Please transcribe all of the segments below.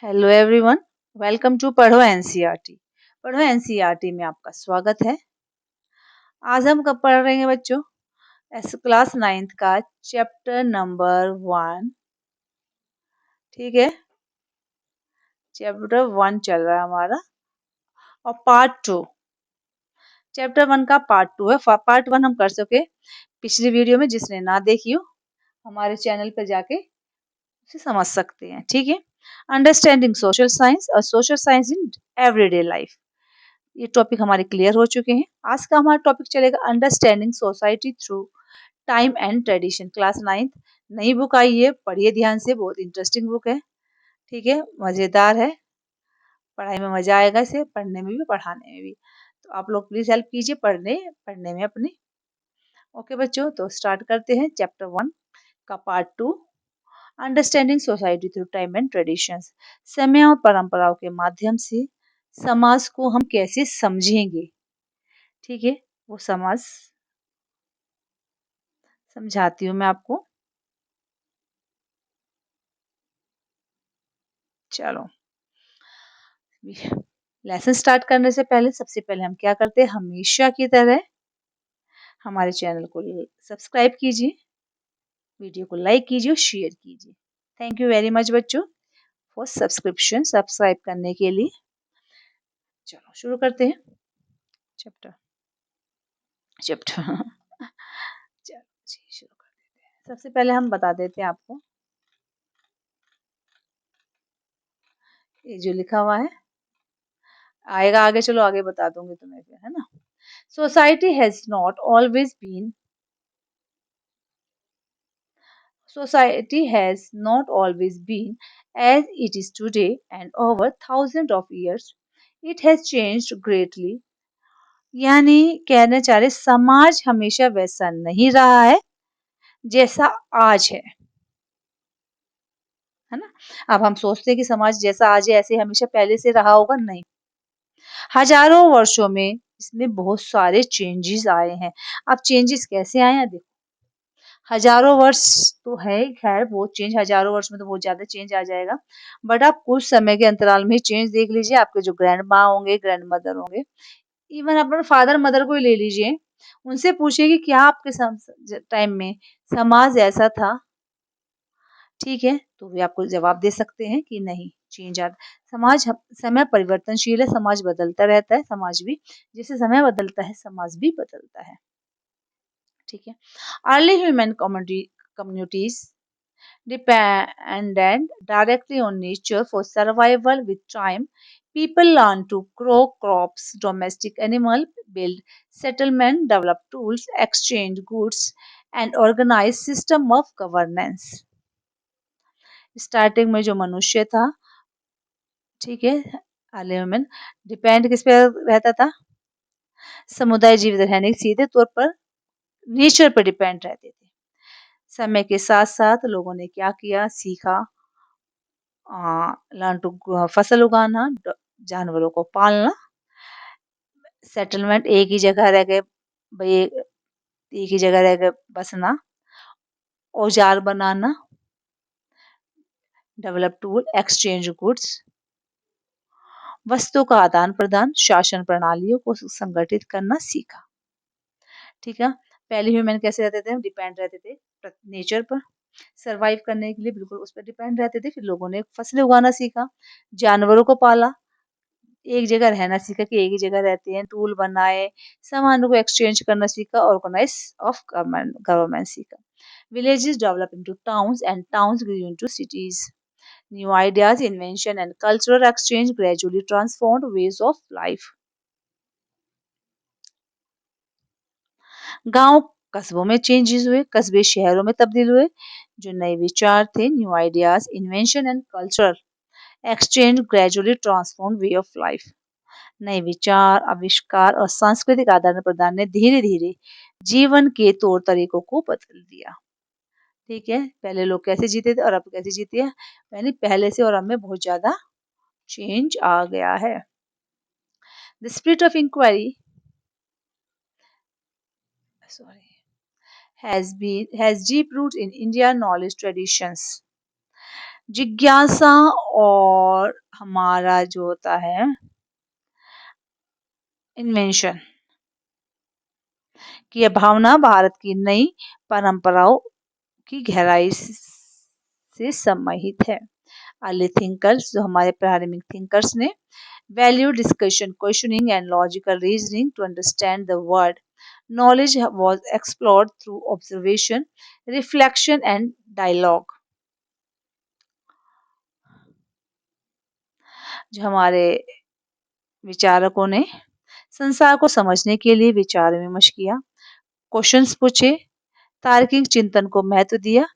Hello everyone. Welcome to पढ़ो NCERT. पढ़ो NCERT में आपका स्वागत है। आज हम कब पढ़ रहे हैं बच्चों? एस क्लास 9th का चैप्टर नंबर 1। ठीक है, चैप्टर 1 चल रहा है हमारा और पार्ट 2। चैप्टर 1 का पार्ट 2 है। पार्ट 1 हम कर सके पिछली वीडियो में, जिसने ना देखी हो हमारे चैनल पर जाके उसे समझ सकते हैं। ठीक है, अंडरस्टैंडिंग सोशल साइंस और social science in everyday life, ये टॉपिक हमारे क्लियर हो चुके हैं। आज का हमारा टॉपिक चलेगा understanding society through time and tradition. Class 9th नई बुक आई है, पढ़िए ध्यान से, बहुत इंटरेस्टिंग बुक है। ठीक है, मजेदार है, पढ़ाई में मजा आएगा इसे पढ़ने में भी पढ़ाने में भी। तो आप लोग प्लीज हेल्प कीजिए पढ़ने पढ़ने में अपनी। ओके बच्चों, तो स्टार्ट करते हैं चैप्टर 1 का part 2, understanding society through time and traditions. समय और परंपराओं के माध्यम से समाज को हम कैसे समझेंगे। ठीक है, वो समाज समझाती हूँ मैं आपको। चलो, लेसन स्टार्ट करने से पहले सबसे पहले हम क्या करते हैं, हमेशा की तरह हमारे चैनल को सब्सक्राइब कीजिए, वीडियो को लाइक कीजिए और शेयर कीजिए। थैंक यू वेरी मच बच्चों फॉर सब्सक्राइब करने के लिए। चलो शुरू करते हैं चैप्टर चैप्टर चलो जी शुरू कर देते हैं। सबसे पहले हम बता देते हैं आपको ये जो लिखा हुआ है, आएगा आगे, चलो आगे बता दूंगी तुम्हें फिर, है ना। Society has not always been Society has not always been as it is today, and over thousands of years it has changed greatly. यानी कहना चाह रहे समाज हमेशा वैसा नहीं रहा है जैसा आज है ना। अब हम सोचते हैं कि समाज जैसा आज है ऐसे हमेशा पहले से रहा होगा, नहीं। हजारों वर्षों में इसमें बहुत सारे चेंजेस आए हैं। अब चेंजेस कैसे आए हैं देखो, हजारों वर्ष तो है, खैर वो चेंज हजारों वर्ष में तो बहुत ज्यादा चेंज आ जाएगा, बट आप कुछ समय के अंतराल में चेंज देख लीजिए। आपके जो ग्रैंड माँ होंगे, ग्रैंड मदर होंगे, इवन अपने फादर मदर को ही ले लीजिए, उनसे पूछिए कि क्या आपके टाइम में समाज ऐसा था। ठीक है, तो वे आपको जवाब दे सकते हैं कि नहीं, चेंज आता समाज। समय परिवर्तनशील है, समाज बदलता रहता है, समाज भी जैसे समय बदलता है समाज भी बदलता है। ठीक है, early human communities depended directly on nature for survival. With time, people learned to grow crops, domestic animal, build settlement, develop tools, exchange goods, and organize system of governance. Starting में जो मनुष्य था, ठीक है, अर्ली ह्यूमन डिपेंड किस पे रहता था, समुदाय जीवित रहने के सीधे तौर पर नेचर पर डिपेंड रहते थे। समय के साथ साथ लोगों ने क्या किया, सीखा, लर्न टू फसल उगाना, जानवरों को पालना, सेटलमेंट एक ही जगह रह गए भाई, एक ही जगह रह गए बसना, औजार बनाना, डेवलप टूल, एक्सचेंज गुड्स, वस्तु का आदान प्रदान, शासन प्रणालियों को संगठित करना सीखा। ठीक है, पहले ह्यूमन कैसे रहते थे, डिपेंड रहते थे नेचर पर, सरवाइव करने के लिए बिल्कुल उस पर डिपेंड रहते थे। फिर लोगों ने फसलें उगाना सीखा, जानवरों को पाला, एक जगह रहना सीखा कि एक ही जगह रहते हैं, टूल बनाए, सामानों को एक्सचेंज करना सीखा, ऑर्गेनाइज ऑफ गवर्नमेंट सीखा। Villages develop into towns and towns grew into cities. New ideas, invention and cultural exchange gradually transformed ways of life. गांव कस्बों में चेंजेस हुए, कस्बे शहरों में तब्दील हुए। जो नए विचार थे, new ideas, invention and cultural exchange gradually transformed way of life. नए विचार, आविष्कार और सांस्कृतिक आदान प्रदान ने धीरे धीरे जीवन के तौर तरीकों को बदल दिया। ठीक है, पहले लोग कैसे जीते थे और अब कैसे जीते हैं, यानी पहले से और अब में बहुत ज्यादा चेंज आ गया है। The spirit of inquiry has deep root in Indian knowledge traditions. जिज्ञासा और हमारा जो होता है इन्वेंशन की यह भावना भारत की नई परंपराओं की गहराई से समाहित है। अर्ली थिंकर्स जो हमारे प्रारंभिक थिंकर्स ने value discussion questioning and logical reasoning to understand the world knowledge was explored through observation reflection and dialogue। जो हमारे विचारकों ने संसार को समझने के लिए विचार विमर्श किया, क्वेश्चंस पूछे, तार्किक चिंतन को महत्व दिया।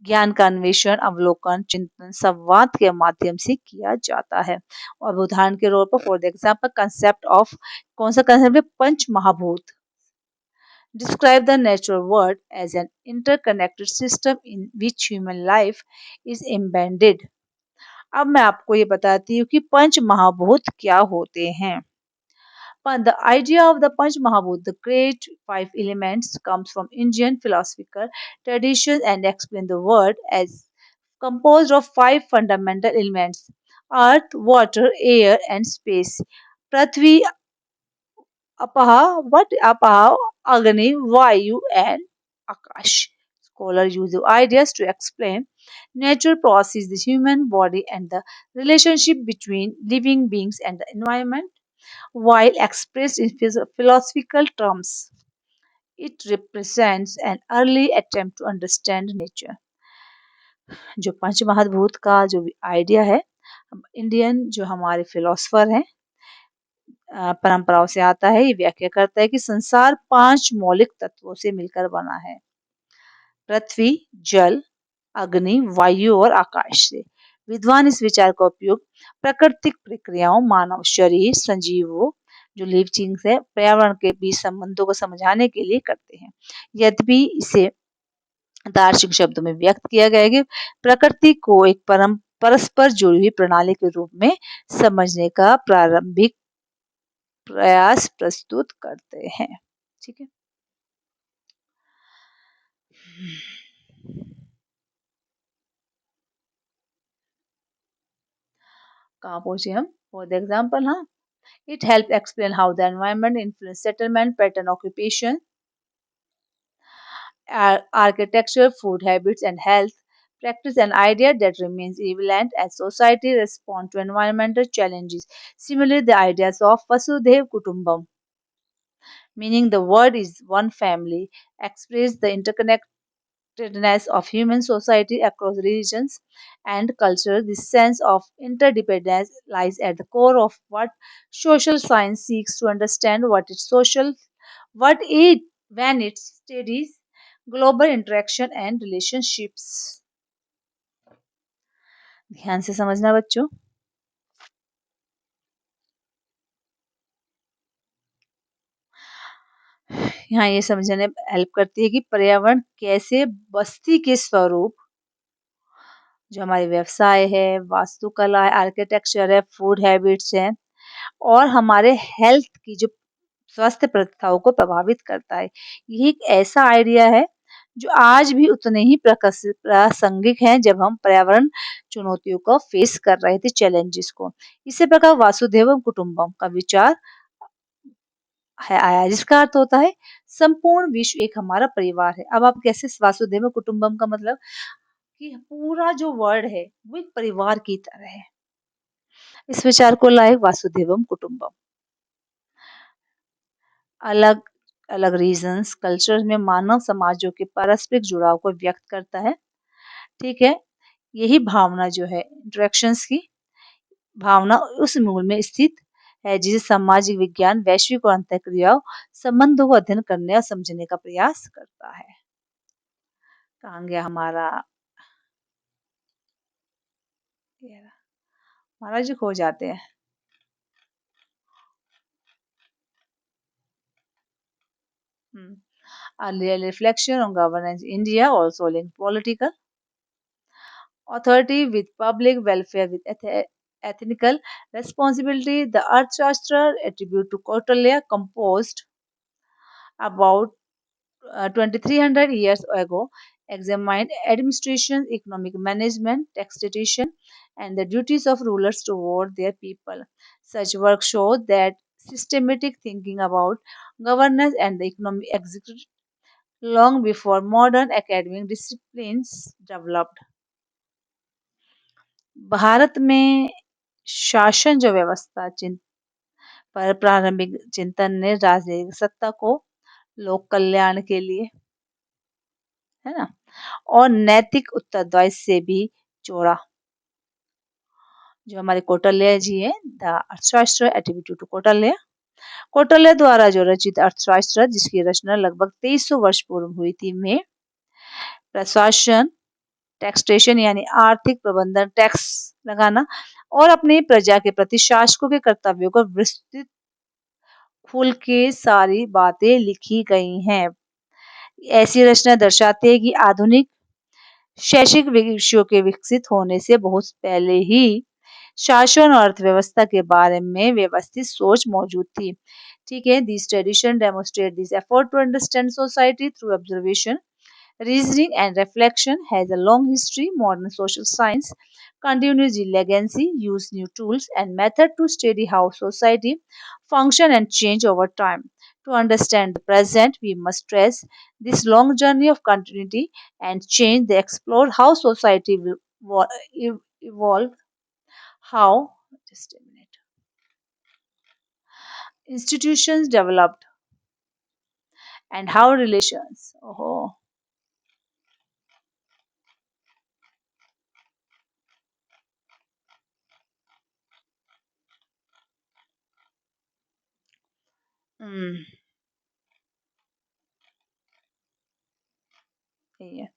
ज्ञान का अन्वेषण अवलोकन चिंतन संवाद के माध्यम से किया जाता है। और उदाहरण के तौर पर फॉर एग्जाम्पल कंसेप्ट ऑफ कौन सा कंसेप्ट है पंच महाभूत describe the natural world as an interconnected system in which human life is embedded। अब मैं आपको ये बताती हूँ कि पंच महाभूत क्या होते हैं। But the idea of the Panch Mahabhut, the great five elements, comes from Indian philosophical tradition and explain the world as composed of five fundamental elements: earth, water, air, and space. Prithvi, Apaha, Agni, Vayu, and Akash. Scholars use the ideas to explain natural processes, the human body, and the relationship between living beings and the environment. While expressed in philosophical terms, it represents an early attempt to understand nature। जो पंच महाभूत का जो idea है Indian जो हमारे philosopher हैं परंपराओं से आता है। ये व्याख्या करता है कि संसार पांच मौलिक तत्वों से मिलकर बना है: पृथ्वी, जल, अग्नि, वायु और आकाश से। विद्वान इस विचार का उपयोग प्राकृतिक प्रक्रियाओं मानव शरीर संजीवों जो लिविंग्स है पर्यावरण के बीच संबंधों को समझाने के लिए करते हैं। यद्यपि इसे दार्शनिक शब्दों में व्यक्त किया गया है कि प्रकृति को एक परस्पर जुड़ी हुई प्रणाली के रूप में समझने का प्रारंभिक प्रयास प्रस्तुत करते हैं। ठीक है, कहाँ पहुंचे हम फॉर एग्जाम्पल। हाँ, it helps explain how the environment influences settlement pattern, occupation, architecture, food habits, and health practice, an idea that remains relevant as society responds to environmental challenges. Similarly, the ideas of Vasudhaiv Kutumbam, meaning the word is one family, express the interconnectedness of human society across religions and cultures. This sense of interdependence lies at the core of what social science seeks to understand what it when it studies global interaction and relationships। ध्यान से समझना बच्चों। यहाँ ये समझने help करती है कि पर्यावरण कैसे बस्ती के स्वरूप जो हमारे व्यवसाय है, वास्तुकला है, आर्किटेक्चर है, फूड हैबिट्स है और हमारे हेल्थ की जो स्वास्थ्य प्रथाओं को प्रभावित करता है। ये एक ऐसा आइडिया है जो आज भी उतने ही प्रासंगिक है जब हम पर्यावरण चुनौतियों को फेस कर रहे थे, चैलेंजेस को। इसी प्रकार वासुदेव कुटुंबम का विचार है आया जिसका अर्थ होता है संपूर्ण विश्व एक हमारा परिवार है। अब आप कैसे वासुदेव कुटुंबम का मतलब कि पूरा जो वर्ल्ड है वो एक परिवार की तरह है। इस विचार को लाए वासुदेवम कुटुंबम। अलग अलग रीजन्स कल्चर में मानव समाजों के पारस्परिक जुड़ाव को व्यक्त करता है। ठीक है, यही भावना जो है इंटरेक्शंस की भावना उस मूल में स्थित है जिसे सामाजिक विज्ञान वैश्विक और अंतःक्रियाओं संबंधों को अध्ययन करने और समझने का प्रयास करता है। कहाँ गया हमारा महाराज जी खो जाते हैं। Earlier reflection on governance India also linked political authority with public welfare with ethical responsibility. The Arthashastra attribute to Kautilya composed about 2300 years ago examined administration, economic management, taxation, and the duties of rulers toward their people. Such work showed that systematic thinking about governance and the economic executed long before modern academic disciplines developed. Bharat में शासन जो व्यवस्था पर प्रारंभिक चिंतन ने राजनीतिक सत्ता को लोक कल्याण के लिए, है ना, और नैतिक उत्तरदायित्व से भी जोड़ा। जो हमारे कौटिल्य जी हैं, द अर्थशास्त्र एट्रीब्यूटेड टू कौटिल्य, कौटिल्य द्वारा जो रचित अर्थशास्त्र जिसकी रचना लगभग 2300 वर्ष पूर्व हुई थी, में प्रशासन, टैक्सेशन यानी आर्थिक प्रबंधन, टैक्स लगाना और अपनी प्रजा के प्रति शासकों के कर्तव्यों को विस्तृत खुल के सारी बातें लिखी गई हैं। ऐसी रचना दर्शाती है कि आधुनिक शैक्षिक विषयों के विकसित होने से बहुत पहले ही शासन और अर्थव्यवस्था के बारे में व्यवस्थित सोच मौजूद थी। ठीक है, this tradition demonstrate this effort to understand society through observation, reasoning and reflection has a long history. Modern social science continues the legacy, use new tools and methods to study how society function and change over time. To understand the present, we must trace this long journey of continuity and change. They explore how society will evolve, how just a minute institutions developed, and how relations. Oh, mm, yeah.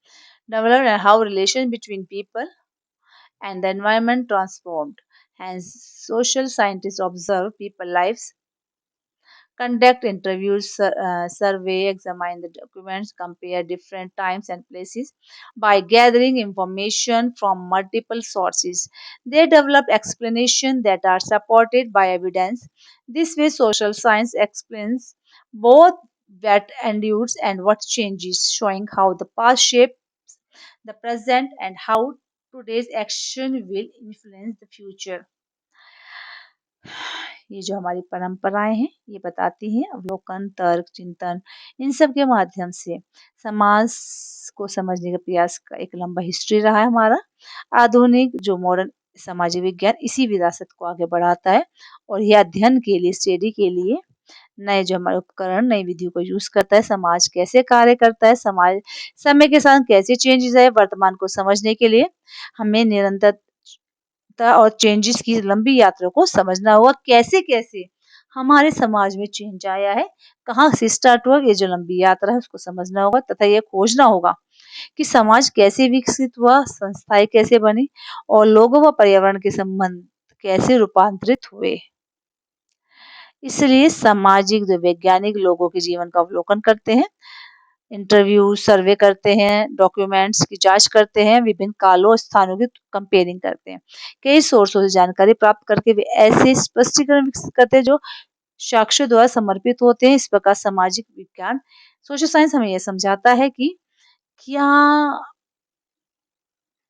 Developed and how relations between people and the environment transformed. Hence, social scientists observe people lives, conduct interviews, survey, examine the documents, compare different times and places by gathering information from multiple sources. They develop explanations that are supported by evidence. This way, social science explains both what endures and what changes, showing how the past shapes the present and how today's action will influence the future. ये जो हमारी परंपराएं हैं ये बताती हैं अवलोकन, तर्क, चिंतन, इन सब के माध्यम से समाज को समझने का प्रयास का एक लंबा हिस्ट्री रहा है हमारा। आधुनिक जो मॉडर्न सामाजिक विज्ञान इसी विरासत को आगे बढ़ाता है और यह अध्ययन के लिए, स्टडी के लिए नए जो हमारे उपकरण, नई विधियों को यूज करता है। समाज कैसे कार्य करता है, समाज समय के साथ कैसे चेंजेस है, वर्तमान को समझने के लिए हमें निरंतर और चेंजेस की लंबी यात्रा को समझना होगा। कैसे-कैसे हमारे समाज में चेंज आया है, कहाँ से स्टार्ट हुआ, ये जो लंबी यात्रा है उसको समझना होगा तथा ये खोजना होगा कि समाज कैसे विकसित हुआ, संस्थाएं कैसे बनी और लोगों व पर्यावरण के संबंध कैसे रूपांतरित हुए। इसलिए सामाजिक जो वैज्ञानिक लोगों के जीवन का अवलोकन करते हैं, इंटरव्यू, सर्वे करते हैं, डॉक्यूमेंट्स की जांच करते हैं, विभिन्न कालों और स्थानों की कंपेयरिंग करते हैं। कई सोर्सों से जानकारी प्राप्त करके वे ऐसे स्पष्टीकरण विकसित करते हैं जो साक्ष्यों द्वारा समर्पित होते हैं। इस प्रकार सामाजिक विज्ञान, सोशल साइंस हमें यह समझाता है कि क्या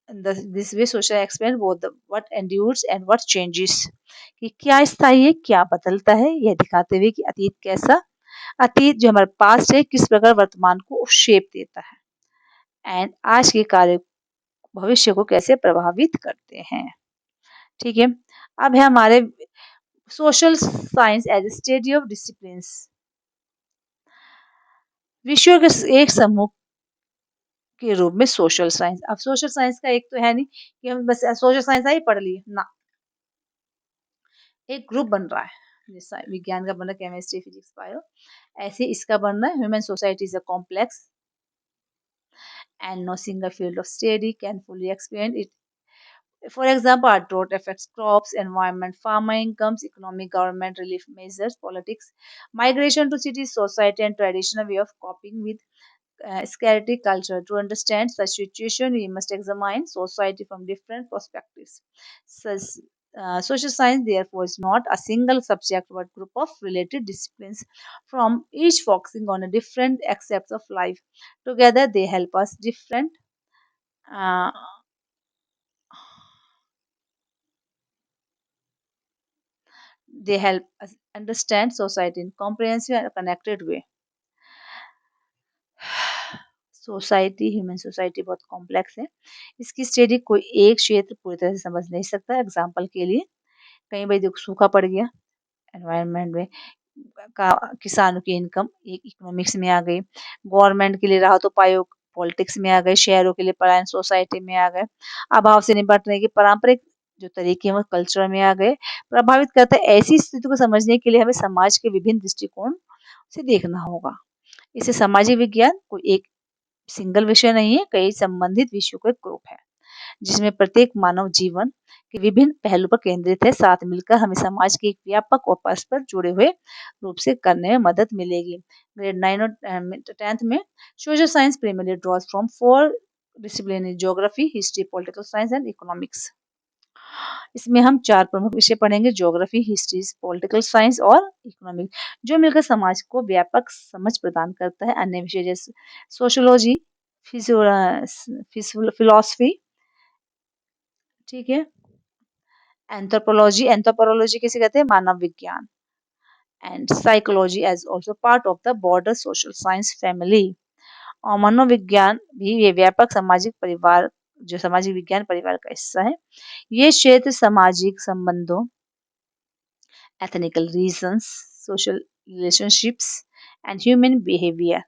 this way social experiment both what endures and what changes, कि क्या स्थायी है, क्या बदलता है, यह दिखाते हुए कि अतीत जो हमारे पास्ट है किस प्रकार वर्तमान को शेप देता है एंड आज के कार्य भविष्य को कैसे प्रभावित करते हैं। ठीक है, अब है हमारे social science as a study of discipline, विषयों के एक समूह के रूप में सोशल साइंस। अब सोशल साइंस का एक तो है नहीं कि हम बस सोशल साइंस ही पढ़ लिए ना, एक ग्रुप बन रहा है जैसा विज्ञान का बन रहा है, केमिस्ट्री, फिजिक्स, बायो, ऐसे इसका बन रहा है। Human society is a complex and no single field of study can fully explain it. For example, our drought affects crops, environment, farmer incomes, economic government relief measures, politics, migration to cities, society, and traditional way of coping with scarcity culture. To understand such situation, we must examine society from different perspectives. Such Social science, therefore, is not a single subject but group of related disciplines from each focusing on a different aspects of life. Together, they help us different. Uh, they help us understand society in comprehensive and connected way. Society human society बहुत complex है। इसकी study कोई एक क्षेत्र पूरी तरह से समझ नहीं सकता। एग्जाम्पल के लिए कहीं भाई देखो सूखा पड़ गया एनवायरनमेंट में का किसानों की इनकम एक इकोनॉमिक्स में आ गई, गवर्नमेंट के लिए राहत उपाय पॉलिटिक्स में आ गए, शहरों के लिए पलायन सोसाइटी में आ गए, अभाव से निपटने के पारंपरिक जो तरीके हैं वो कल्चर में आ गए। प्रभावित करता है ऐसी स्थिति को समझने के लिए हमें समाज के विभिन्न दृष्टिकोण से देखना होगा। इसे सामाजिक विज्ञान कोई एक सिंगल विषय नहीं है, कई संबंधित विषयों का एक ग्रुप है जिसमें प्रत्येक मानव जीवन के विभिन्न पहलू पर केंद्रित है। साथ मिलकर हमें समाज के एक व्यापक और परस्पर जुड़े हुए रूप से करने में मदद मिलेगी। ग्रेड 9 और 10th में social science primarily draws from four disciplines: geography, history, political science and economics. इसमें हम चार प्रमुख विषय पढ़ेंगे: ज्योग्राफी, हिस्ट्री, पॉलिटिकल साइंस और इकोनॉमिक्स, जो मिलकर समाज को व्यापक समझ प्रदान करता है। अन्य विषय जैसे सोशियोलॉजी, फिलोसफी, ठीक है, एंथ्रोपोलॉजी, एंथ्रोपोलॉजी किसे कहते हैं? मानव विज्ञान। And psychology as also part of the border social science family. और मनोविज्ञान भी ये व्यापक सामाजिक परिवार जो सामाजिक विज्ञान परिवार का हिस्सा है। ये क्षेत्र सामाजिक संबंधों, ethnical reasons, social relationships and human behaviour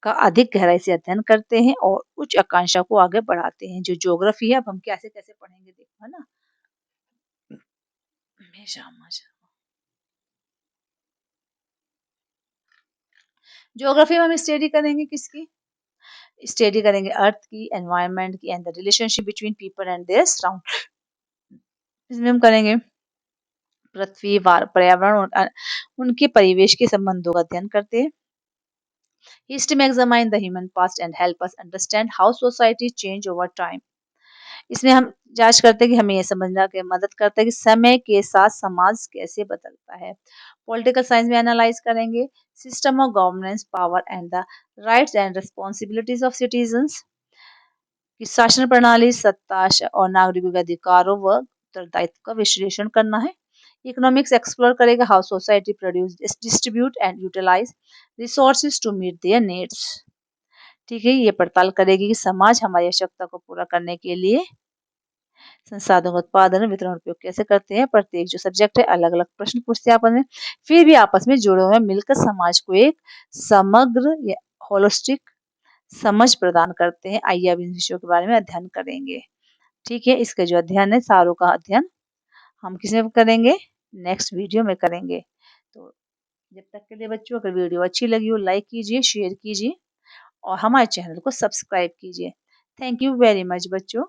का अधिक गहराई से अध्ययन करते हैं और उच्च आकांक्षा को आगे बढ़ाते हैं। जो ज्योग्राफी है, अब हम कैसे कैसे पढ़ेंगे देखो, है ना। ज्योग्राफी में हम स्टडी करेंगे किसकी? स्टडी करेंगे अर्थ की, एनवायरनमेंट की and the relationship between people and their surround. इसमें हम करेंगे पृथ्वी, पर्यावरण और उनके परिवेश के संबंधों का अध्ययन करते हैं। हिस्ट्री में examine the human past and help us understand how society change over time. इसमें हम जांच करते हैं कि हमें यह समझना के मदद करता है कि समय के साथ समाज कैसे बदलता है। पॉलिटिकल साइंस में एनालाइज करेंगे system of governance, power and the rights and responsibilities of citizens की शासन प्रणाली, सत्ता और नागरिकों के अधिकारों व उत्तरदायित्व का विश्लेषण करना है। इकोनॉमिक्स एक्सप्लोर करेगा how society produce, distribute and utilise resources to meet their needs. ठीक है, ये पड़ताल करेगी कि समाज हमारी आवश्यकता को पूरा करने के लिए संसाधनों का उत्पादन, वितरण और उपयोग कैसे करते हैं। प्रत्येक जो सब्जेक्ट है अलग अलग प्रश्न पूछते हैं आपस में, फिर भी आपस में जुड़े हुए मिलकर समाज को एक समग्र या होलिस्टिक समझ प्रदान करते हैं। आइए अब इन विषयों के बारे में अध्ययन करेंगे। ठीक है, इसका जो अध्ययन है सारों का अध्ययन हम किसमें करेंगे? नेक्स्ट वीडियो में करेंगे। तो जब तक के लिए बच्चों, अगर वीडियो अच्छी लगी हो लाइक कीजिए, शेयर कीजिए और हमारे चैनल को सब्सक्राइब कीजिए। थैंक यू वेरी मच बच्चों।